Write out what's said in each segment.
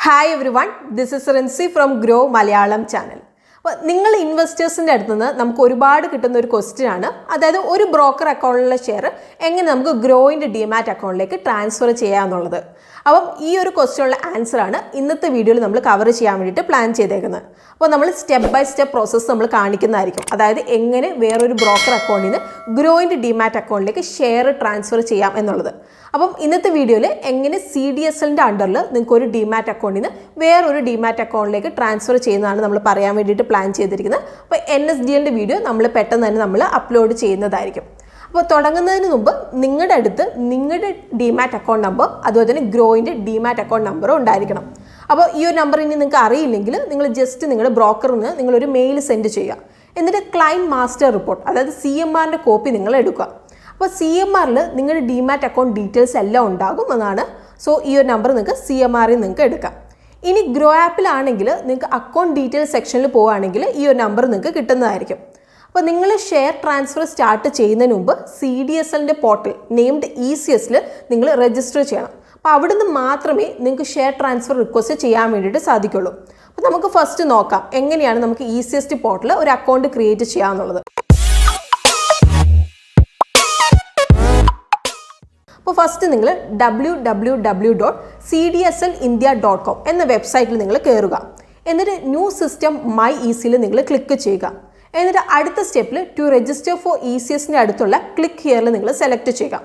Hi everyone, this is Rinsi from Groww Malayalam channel. നിങ്ങൾ ഇൻവെസ്റ്റേഴ്സിൻ്റെ അടുത്ത് നിന്ന് നമുക്ക് ഒരുപാട് കിട്ടുന്ന ഒരു ക്വസ്റ്റ്യൻ ആണ്. അതായത് ഒരു ബ്രോക്കർ അക്കൗണ്ടിലെ ഷെയർ എങ്ങനെ നമുക്ക് ഗ്രോയിൻ്റെ ഡിമാറ്റ് അക്കൗണ്ടിലേക്ക് ട്രാൻസ്ഫർ ചെയ്യാമെന്നുള്ളത്. അപ്പം ഈ ഒരു ക്വസ്റ്റ്യനുള്ള ആൻസർ ആണ് ഇന്നത്തെ വീഡിയോയിൽ നമ്മൾ കവർ ചെയ്യാൻ വേണ്ടിയിട്ട് പ്ലാൻ ചെയ്തേക്കുന്നത്. അപ്പോൾ നമ്മൾ സ്റ്റെപ്പ് ബൈ സ്റ്റെപ്പ് പ്രോസസ്സ് നമ്മൾ കാണിക്കുന്നതായിരിക്കും. അതായത് എങ്ങനെ വേറൊരു ബ്രോക്കർ അക്കൗണ്ടിൽ നിന്ന് ഗ്രോയിൻ്റെ ഡിമാറ്റ് അക്കൗണ്ടിലേക്ക് ഷെയർ ട്രാൻസ്ഫർ ചെയ്യാം എന്നുള്ളത്. അപ്പം ഇന്നത്തെ വീഡിയോയിൽ എങ്ങനെ CDSLൻ്റെ അണ്ടറിൽ നിങ്ങൾക്ക് ഒരു ഡിമാറ്റ് അക്കൗണ്ടിൽ നിന്ന് വേറൊരു ഡിമാറ്റ് അക്കൗണ്ടിലേക്ക് ട്രാൻസ്ഫർ ചെയ്യുന്നതാണ് നമ്മൾ പറയാൻ വേണ്ടിയിട്ട് പ്ലാൻ ചെയ്തിരിക്കുന്നത്. അപ്പോൾ NSDLൻ്റെ വീഡിയോ നമ്മൾ പെട്ടെന്ന് തന്നെ നമ്മൾ അപ്ലോഡ് ചെയ്യുന്നതായിരിക്കും. അപ്പോൾ തുടങ്ങുന്നതിന് മുമ്പ് നിങ്ങളുടെ അടുത്ത് നിങ്ങളുടെ ഡിമാറ്റ് അക്കൗണ്ട് നമ്പർ അതുപോലെ തന്നെ ഗ്രോയിൻ്റെ ഡിമാറ്റ് അക്കൗണ്ട് നമ്പറും ഉണ്ടായിരിക്കണം. അപ്പോൾ ഈ ഒരു നമ്പർ ഇനി നിങ്ങൾക്ക് അറിയില്ലെങ്കിൽ നിങ്ങൾ ജസ്റ്റ് നിങ്ങളുടെ ബ്രോക്കറിന് നിങ്ങളൊരു മെയിൽ സെൻഡ് ചെയ്യുക. എന്നിട്ട് ക്ലൈൻറ്റ് മാസ്റ്റർ റിപ്പോർട്ട് അതായത് CMRൻ്റെ കോപ്പി നിങ്ങൾ എടുക്കുക. അപ്പോൾ CMRൽ നിങ്ങളുടെ ഡിമാറ്റ് അക്കൗണ്ട് ഡീറ്റെയിൽസ് എല്ലാം ഉണ്ടാകും എന്നാണ്. സോ ഈ ഒരു നമ്പർ നിങ്ങൾക്ക് CMRൽ നിങ്ങൾക്ക് എടുക്കാം. ഇനി ഗ്രോ ആപ്പിലാണെങ്കിൽ നിങ്ങൾക്ക് അക്കൗണ്ട് ഡീറ്റെയിൽസ് സെക്ഷനിൽ പോവുകയാണെങ്കിൽ ഈ ഒരു നമ്പർ നിങ്ങൾക്ക് കിട്ടുന്നതായിരിക്കും. അപ്പോൾ നിങ്ങൾ ഷെയർ ട്രാൻസ്ഫർ സ്റ്റാർട്ട് ചെയ്യുന്നതിന് മുമ്പ് CDSLൻ്റെ പോർട്ടൽ നെയിംഡ് ECSൽ നിങ്ങൾ രജിസ്റ്റർ ചെയ്യണം. അപ്പോൾ അവിടുന്ന് മാത്രമേ നിങ്ങൾക്ക് ഷെയർ ട്രാൻസ്ഫർ റിക്വസ്റ്റ് ചെയ്യാൻ വേണ്ടിയിട്ട് സാധിക്കുള്ളൂ. അപ്പോൾ നമുക്ക് ഫസ്റ്റ് നോക്കാം എങ്ങനെയാണ് നമുക്ക് ECS പോർട്ടൽ ഒരു അക്കൗണ്ട് ക്രിയേറ്റ് ചെയ്യാമെന്നുള്ളത്. അപ്പോൾ ഫസ്റ്റ് നിങ്ങൾ www.cdslindia.com എന്ന വെബ്സൈറ്റിൽ നിങ്ങൾ കയറുക. എന്നിട്ട് ന്യൂ സിസ്റ്റം മൈ ECയിൽ നിങ്ങൾ ക്ലിക്ക് ചെയ്യുക. എന്നിട്ട് അടുത്ത സ്റ്റെപ്പിൽ ടു രജിസ്റ്റർ ഫോർ ECSൻ്റെ അടുത്തുള്ള ക്ലിക്ക് ഹിയറിൽ നിങ്ങൾ സെലക്ട് ചെയ്യുക.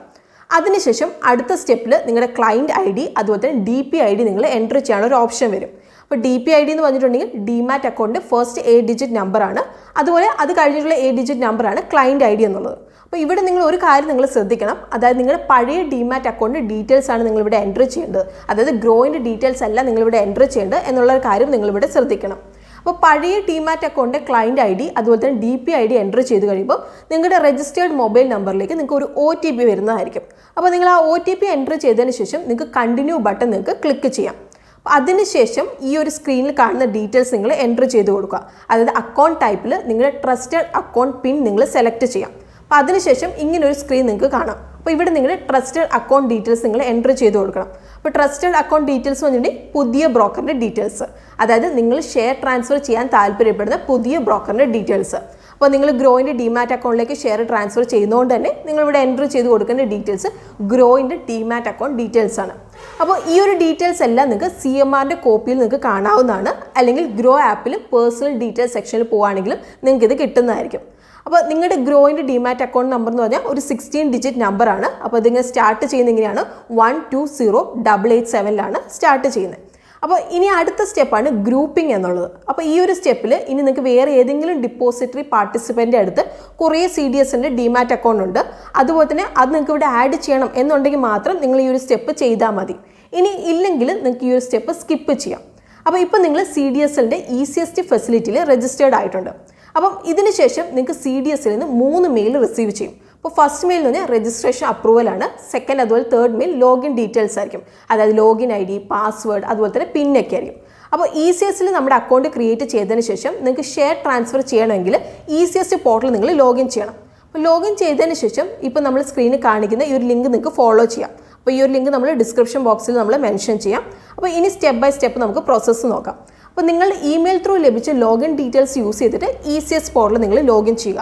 അതിനുശേഷം അടുത്ത സ്റ്റെപ്പിൽ നിങ്ങളുടെ ക്ലയൻറ്റ് ID അതുപോലെ തന്നെ DP ID നിങ്ങൾ എൻ്റർ ചെയ്യാനുള്ള ഒരു ഓപ്ഷൻ വരും. അപ്പോൾ DP ID എന്ന് പറഞ്ഞിട്ടുണ്ടെങ്കിൽ ഡിമാറ്റ് അക്കൗണ്ട് ഫസ്റ്റ് 8 ഡിജിറ്റ് നമ്പറാണ്. അതുപോലെ അത് കഴിഞ്ഞിട്ടുള്ള 8 ഡിജിറ്റ് നമ്പറാണ് ക്ലയൻറ്റ് ID എന്നുള്ളത്. അപ്പോൾ ഇവിടെ നിങ്ങൾ ഒരു കാര്യം നിങ്ങൾ ശ്രദ്ധിക്കണം. അതായത് നിങ്ങളുടെ പഴയ ഡിമാറ്റ് അക്കൗണ്ട് ഡീറ്റെയിൽസ് ആണ് നിങ്ങളിവിടെ എൻ്റർ ചെയ്യേണ്ടത്. അതായത് ഗ്രോയിൻ്റെ ഡീറ്റെയിൽസ് അല്ല നിങ്ങളിവിടെ എൻ്റർ ചെയ്യേണ്ടത് എന്നുള്ള ഒരു കാര്യം നിങ്ങളിവിടെ ശ്രദ്ധിക്കണം. അപ്പോൾ പഴയ ഡിമാറ്റ് അക്കൗണ്ട് ക്ലയൻറ്റ് ID അതുപോലെ തന്നെ DP ID എൻ്റർ ചെയ്ത് കഴിയുമ്പോൾ നിങ്ങളുടെ രജിസ്റ്റേർഡ് മൊബൈൽ നമ്പറിലേക്ക് നിങ്ങൾക്ക് ഒരു OTP വരുന്നതായിരിക്കും. അപ്പോൾ നിങ്ങൾ ആ OTP എൻ്റർ ചെയ്തതിന് ശേഷം നിങ്ങൾക്ക് കണ്ടിന്യൂ ബട്ടൺ നിങ്ങൾക്ക് ക്ലിക്ക് ചെയ്യാം. അപ്പോൾ അതിനുശേഷം ഈ ഒരു സ്ക്രീനിൽ കാണുന്ന ഡീറ്റെയിൽസ് നിങ്ങൾ എൻ്റർ ചെയ്ത് കൊടുക്കുക. അതായത് അക്കൗണ്ട് ടൈപ്പിൽ നിങ്ങളുടെ ട്രസ്റ്റഡ് അക്കൗണ്ട് പിൻ നിങ്ങൾ സെലക്ട് ചെയ്യാം. അപ്പോൾ അതിനുശേഷം ഇങ്ങനൊരു സ്ക്രീൻ നിങ്ങൾക്ക് കാണാം. അപ്പോൾ ഇവിടെ നിങ്ങളുടെ ട്രസ്റ്റഡ് അക്കൗണ്ട് ഡീറ്റെയിൽസ് നിങ്ങൾ എൻ്റർ ചെയ്ത് കൊടുക്കണം. അപ്പോൾ ട്രസ്റ്റഡ് അക്കൗണ്ട് ഡീറ്റെയിൽസ് വന്നിട്ടുണ്ടെങ്കിൽ പുതിയ ബ്രോക്കറിൻ്റെ ഡീറ്റെയിൽസ്, അതായത് നിങ്ങൾ ഷെയർ ട്രാൻസ്ഫർ ചെയ്യാൻ താല്പര്യപ്പെടുന്ന പുതിയ ബ്രോക്കറിൻ്റെ ഡീറ്റെയിൽസ്. അപ്പോൾ നിങ്ങൾ ഗ്രോയിൻ്റെ ഡിമാറ്റ് അക്കൗണ്ടിലേക്ക് ഷെയർ ട്രാൻസ്ഫർ ചെയ്യുന്നതുകൊണ്ട് തന്നെ നിങ്ങളിവിടെ എൻ്റർ ചെയ്ത് കൊടുക്കേണ്ട ഡീറ്റെയിൽസ് ഗ്രോയിൻ്റെ ഡിമാറ്റ് അക്കൗണ്ട് ഡീറ്റെയിൽസ് ആണ്. അപ്പോൾ ഈ ഒരു ഡീറ്റെയിൽസ് എല്ലാം നിങ്ങൾക്ക് CMRൻ്റെ കോപ്പിയിൽ നിങ്ങൾക്ക് കാണാവുന്നതാണ്. അല്ലെങ്കിൽ ഗ്രോ ആപ്പിൽ പേഴ്സണൽ ഡീറ്റെയിൽസ് സെക്ഷനിൽ പോവുകയാണെങ്കിലും നിങ്ങൾക്ക് ഇത് കിട്ടുന്നതായിരിക്കും. അപ്പോൾ നിങ്ങളുടെ ഗ്രോയിൻ്റെ ഡിമാറ്റ് അക്കൗണ്ട് നമ്പർ എന്ന് പറഞ്ഞാൽ ഒരു 16 ഡിജിറ്റ് നമ്പറാണ്. അപ്പോൾ ഇതിങ്ങനെ സ്റ്റാർട്ട് ചെയ്യുന്നത് ഇങ്ങനെയാണ് 120887 സ്റ്റാർട്ട് ചെയ്യുന്നത്. അപ്പോൾ ഇനി അടുത്ത സ്റ്റെപ്പാണ് ഗ്രൂപ്പിംഗ് എന്നുള്ളത്. അപ്പോൾ ഈ ഒരു സ്റ്റെപ്പിൽ ഇനി നിങ്ങൾക്ക് വേറെ ഏതെങ്കിലും ഡിപ്പോസിറ്ററി പാർട്ടിസിപ്പൻ്റെ അടുത്ത് കുറേ CDSLൻ്റെ ഡിമാറ്റ് അക്കൗണ്ട് ഉണ്ട്, അതുപോലെ തന്നെ അത് നിങ്ങൾക്ക് ഇവിടെ ആഡ് ചെയ്യണം എന്നുണ്ടെങ്കിൽ മാത്രം നിങ്ങൾ ഈ ഒരു സ്റ്റെപ്പ് ചെയ്താൽ മതി. ഇനി ഇല്ലെങ്കിൽ നിങ്ങൾക്ക് ഈ ഒരു സ്റ്റെപ്പ് സ്കിപ്പ് ചെയ്യാം. അപ്പോൾ ഇപ്പോൾ നിങ്ങൾ CDSLൻ്റെ ECS ഫെസിലിറ്റിയിൽ രജിസ്റ്റേർഡ് ആയിട്ടുണ്ട്. അപ്പം ഇതിന് ശേഷം നിങ്ങൾക്ക് CDSLൽ നിന്ന് 3 മെയിൽ റിസീവ് ചെയ്യും. അപ്പോൾ ഫസ്റ്റ് മെയിൽ എന്ന് പറഞ്ഞാൽ രജിസ്ട്രേഷൻ അപ്രൂവലാണ്. സെക്കൻഡ് അതുപോലെ തേർഡ് മെയിൽ ലോഗിൻ ഡീറ്റെയിൽസ് ആയിരിക്കും. അതായത് ലോഗിൻ ID, പാസ്വേഡ് അതുപോലെ തന്നെ പിന്നൊക്കെ ആയിരിക്കും. അപ്പോൾ ECSൽ നമ്മുടെ അക്കൗണ്ട് ക്രിയേറ്റ് ചെയ്തതിന് ശേഷം നിങ്ങൾക്ക് ഷെയർ ട്രാൻസ്ഫർ ചെയ്യണമെങ്കിൽ ECS പോർട്ടൽ നിങ്ങൾ ലോഗിൻ ചെയ്യണം. അപ്പോൾ ലോഗിൻ ചെയ്തതിന് ശേഷം ഇപ്പോൾ നമ്മൾ സ്ക്രീനിൽ കാണിക്കുന്ന ഈ ഒരു ലിങ്ക് നിങ്ങൾക്ക് ഫോളോ ചെയ്യാം. അപ്പോൾ ഈ ഒരു ലിങ്ക് നമ്മൾ ഡിസ്ക്രിപ്ഷൻ ബോക്സിൽ നമ്മൾ മെൻഷൻ ചെയ്യാം. അപ്പോൾ ഇനി സ്റ്റെപ്പ് ബൈ സ്റ്റെപ്പ് നമുക്ക് പ്രോസസ്സ് നോക്കാം. അപ്പോൾ നിങ്ങൾ ഇമെയിൽ ത്രൂ ലഭിച്ച ലോഗിൻ ഡീറ്റെയിൽസ് യൂസ് ചെയ്തിട്ട് ECS പോർട്ടൽ നിങ്ങൾ ലോഗിൻ ചെയ്യുക.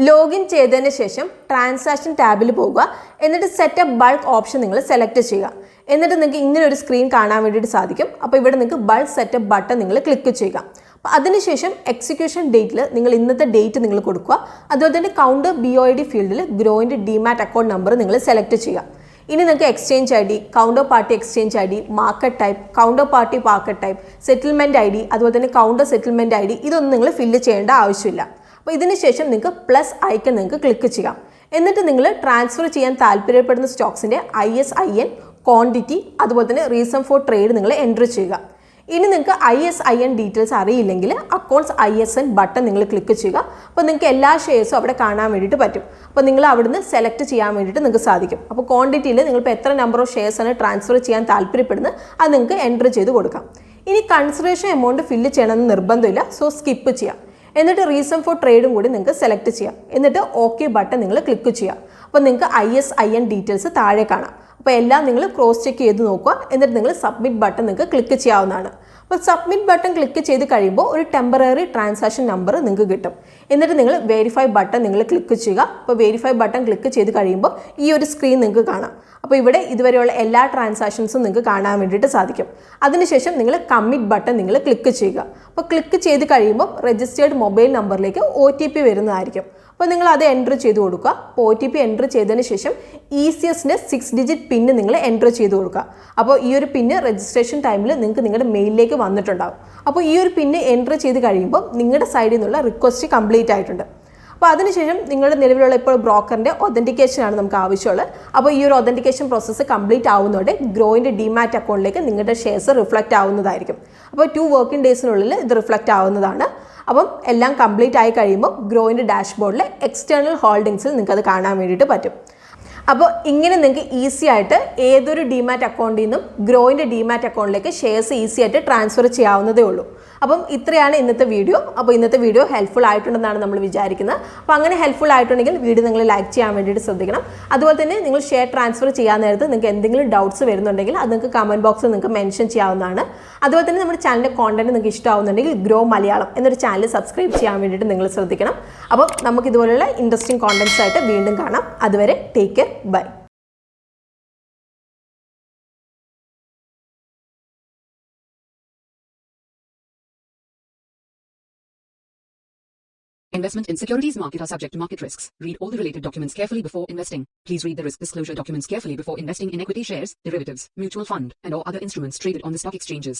ലോഗിൻ ചെയ്തതിന് ശേഷം ട്രാൻസാക്ഷൻ ടാബിൽ പോകുക. എന്നിട്ട് സെറ്റപ്പ് ബൾക്ക് ഓപ്ഷൻ നിങ്ങൾ സെലക്ട് ചെയ്യുക. എന്നിട്ട് നിങ്ങൾക്ക് ഇങ്ങനെ ഒരു സ്ക്രീൻ കാണാൻ വേണ്ടിയിട്ട് സാധിക്കും. അപ്പോൾ ഇവിടെ നിങ്ങൾക്ക് ബൾക്ക് സെറ്റപ്പ് ബട്ടൺ നിങ്ങൾ ക്ലിക്ക് ചെയ്യുക. അപ്പോൾ അതിനുശേഷം എക്സിക്യൂഷൻ ഡേറ്റിൽ നിങ്ങൾ ഇന്നത്തെ ഡേറ്റ് നിങ്ങൾ കൊടുക്കുക. അതുപോലെ തന്നെ കൗണ്ടർ BOID ഫീൽഡിൽ ഗ്രോയിൻ്റെ ഡിമാറ്റ് അക്കൗണ്ട് നമ്പർ നിങ്ങൾ സെലക്ട് ചെയ്യുക. ഇനി നിങ്ങൾക്ക് exchange ID, counter party exchange ID, market type, counter party market type, settlement ID അതുപോലെ തന്നെ കൗണ്ടർ സെറ്റിൽമെൻറ്റ് ID ഇതൊന്നും നിങ്ങൾ ഫില്ല് ചെയ്യേണ്ട ആവശ്യമില്ല. അപ്പോൾ ഇതിന് ശേഷം നിങ്ങൾക്ക് പ്ലസ് ഐക്കൺ നിങ്ങൾക്ക് ക്ലിക്ക് ചെയ്യാം. എന്നിട്ട് നിങ്ങൾ ട്രാൻസ്ഫർ ചെയ്യാൻ താല്പര്യപ്പെടുന്ന സ്റ്റോക്സിൻ്റെ ISIN, ക്വാണ്ടിറ്റി അതുപോലെ തന്നെ റീസൺ ഫോർ ട്രേഡ് നിങ്ങൾ എൻ്റർ ചെയ്യുക. ഇനി നിങ്ങൾക്ക് ISIN ഡീറ്റെയിൽസ് അറിയില്ലെങ്കിൽ അക്കൗണ്ട്സ് ISN ബട്ടൺ നിങ്ങൾ ക്ലിക്ക് ചെയ്യുക. അപ്പോൾ നിങ്ങൾക്ക് എല്ലാ ഷെയർസും അവിടെ കാണാൻ വേണ്ടിയിട്ട് പറ്റും. അപ്പോൾ നിങ്ങൾ അവിടുന്ന് സെലക്ട് ചെയ്യാൻ വേണ്ടിയിട്ട് നിങ്ങൾക്ക് സാധിക്കും. അപ്പോൾ ക്വാണ്ടിറ്റിയിൽ നിങ്ങളിപ്പോൾ എത്ര നമ്പർ ഓഫ് ഷെയർസാണ് ട്രാൻസ്ഫർ ചെയ്യാൻ താല്പര്യപ്പെടുന്നത് അത് നിങ്ങൾക്ക് എൻ്റർ ചെയ്ത് കൊടുക്കാം. ഇനി കൺസിഡറേഷൻ എമൗണ്ട് ഫില്ല് ചെയ്യണമെന്ന് നിർബന്ധമില്ല. സോ സ്കിപ്പ് ചെയ്യാം. എന്നിട്ട് റീസൺ ഫോർ ട്രേഡും കൂടി നിങ്ങൾക്ക് സെലക്ട് ചെയ്യാം. എന്നിട്ട് OK ബട്ടൺ നിങ്ങൾ ക്ലിക്ക് ചെയ്യുക. അപ്പോൾ നിങ്ങൾക്ക് ISIN ഡീറ്റെയിൽസ് താഴെ കാണാം. അപ്പോൾ എല്ലാം നിങ്ങൾ ക്രോസ് ചെക്ക് ചെയ്ത് നോക്കുക. എന്നിട്ട് നിങ്ങൾ സബ്മിറ്റ് ബട്ടൺ നിങ്ങൾക്ക് ക്ലിക്ക് ചെയ്യാവുന്നതാണ്. അപ്പോൾ സബ്മിറ്റ് ബട്ടൺ ക്ലിക്ക് ചെയ്ത് കഴിയുമ്പോൾ ഒരു ടെമ്പററി ട്രാൻസാക്ഷൻ നമ്പർ നിങ്ങൾക്ക് കിട്ടും. എന്നിട്ട് നിങ്ങൾ വെരിഫൈ ബട്ടൺ നിങ്ങൾ ക്ലിക്ക് ചെയ്യുക. അപ്പോൾ വെരിഫൈ ബട്ടൺ ക്ലിക്ക് ചെയ്ത് കഴിയുമ്പോൾ ഈ ഒരു സ്ക്രീൻ നിങ്ങൾക്ക് കാണാം. അപ്പോൾ ഇവിടെ ഇതുവരെയുള്ള എല്ലാ ട്രാൻസാക്ഷൻസും നിങ്ങൾക്ക് കാണാൻ വേണ്ടിയിട്ട് സാധിക്കും. അതിനുശേഷം നിങ്ങൾ കമ്മിറ്റ് ബട്ടൺ നിങ്ങൾ ക്ലിക്ക് ചെയ്യുക. അപ്പോൾ ക്ലിക്ക് ചെയ്ത് കഴിയുമ്പോൾ രജിസ്റ്റേർഡ് മൊബൈൽ നമ്പറിലേക്ക് OTP വരുന്നതായിരിക്കും. അപ്പോൾ നിങ്ങൾ അത് എൻ്റർ ചെയ്ത് കൊടുക്കുക. അപ്പോൾ OTP എൻ്റർ ചെയ്തതിന് ശേഷം ECSൻ്റെ 6 ഡിജിറ്റ് പിന്ന് നിങ്ങൾ എൻ്റർ ചെയ്ത് കൊടുക്കുക. അപ്പോൾ ഈ ഒരു പിന്ന് രജിസ്ട്രേഷൻ ടൈമിൽ നിങ്ങൾക്ക് നിങ്ങളുടെ മെയിലിലേക്ക് വന്നിട്ടുണ്ടാകും. അപ്പോൾ ഈ ഒരു പിന്ന് എൻ്റർ ചെയ്ത് കഴിയുമ്പോൾ നിങ്ങളുടെ സൈഡിൽ നിന്നുള്ള റിക്വസ്റ്റ് കംപ്ലീറ്റ് ആയിട്ടുണ്ട്. അപ്പോൾ അതിനുശേഷം നിങ്ങളുടെ നിലവിലുള്ള ഇപ്പോൾ ബ്രോക്കറിൻ്റെ ഒതൻറ്റിക്കേഷൻ ആണ് നമുക്ക് ആവശ്യമുള്ളത്. അപ്പോൾ ഈ ഒരു ഒതൻറ്റിക്കേഷൻ പ്രോസസ്സ് കംപ്ലീറ്റ് ആവുന്നതോടെ ഗ്രോയിൻ്റെ ഡിമാറ്റ് അക്കൗണ്ടിലേക്ക് നിങ്ങളുടെ ഷെയർസ് റിഫ്ലക്റ്റ് ആവുന്നതായിരിക്കും. അപ്പോൾ 2 വർക്കിംഗ് ഡേയ്സിനുള്ളിൽ ഇത് റിഫ്ലക്റ്റ് ആവുന്നതാണ്. അപ്പം എല്ലാം കംപ്ലീറ്റ് ആയി കഴിയുമ്പോൾ ഗ്രോയിൻ്റെ ഡാഷ്ബോർഡിലെ എക്സ്റ്റേണൽ ഹോൾഡിങ്സിൽ നിങ്ങൾക്ക് അത് കാണാൻ വേണ്ടിയിട്ട് പറ്റും. അപ്പോൾ ഇങ്ങനെ നിങ്ങൾക്ക് ഈസി ആയിട്ട് ഏതൊരു ഡിമാറ്റ് അക്കൗണ്ടിൽ നിന്നും ഗ്രോയിൻ്റെ ഡിമാറ്റ് അക്കൗണ്ടിലേക്ക് ഷെയർസ് ഈസി ആയിട്ട് ട്രാൻസ്ഫർ ചെയ്യാവുന്നതേ ഉള്ളൂ. അപ്പം ഇത്രയാണ് ഇന്നത്തെ വീഡിയോ. അപ്പോൾ ഇന്നത്തെ വീഡിയോ ഹെൽപ്ഫുൾ ആയിട്ടുണ്ടെന്നാണ് നമ്മൾ വിചാരിക്കുന്നത്. അപ്പോൾ അങ്ങനെ ഹെൽപ്ഫുൾ ആയിട്ടുണ്ടെങ്കിൽ വീഡിയോ നിങ്ങൾ ലൈക്ക് ചെയ്യാൻ വേണ്ടിയിട്ട് ശ്രദ്ധിക്കണം. അതുപോലെ തന്നെ നിങ്ങൾ ഷെയർ ട്രാൻസ്ഫർ ചെയ്യാൻ നേരത്ത് നിങ്ങൾക്ക് എന്തെങ്കിലും ഡൗട്ട്സ് വരുന്നുണ്ടെങ്കിൽ അത് നിങ്ങൾക്ക് കമൻറ്റ് ബോക്സിൽ നിങ്ങൾക്ക് മെൻഷൻ ചെയ്യാവുന്നതാണ്. അതുപോലെ തന്നെ നമ്മുടെ ചാനലിൻ്റെ കോണ്ടന്റ് നിങ്ങൾക്ക് ഇഷ്ടമാവുന്നുണ്ടെങ്കിൽ ഗ്രോ മലയാളം എന്നൊരു ചാനൽ സബ്സ്ക്രൈബ് ചെയ്യാൻ വേണ്ടിയിട്ട് നിങ്ങൾ ശ്രദ്ധിക്കണം. അപ്പം നമുക്ക് ഇതുപോലുള്ള ഇൻട്രസ്റ്റിംഗ് കോണ്ടന്റ്സ് ആയിട്ട് വീണ്ടും കാണാം. അതുവരെ take care, bye. Investment in securities market are subject to market risks. Read all the related documents carefully before investing. Please read the risk disclosure documents carefully before investing in equity shares, derivatives, mutual fund, and or other instruments traded on the stock exchanges.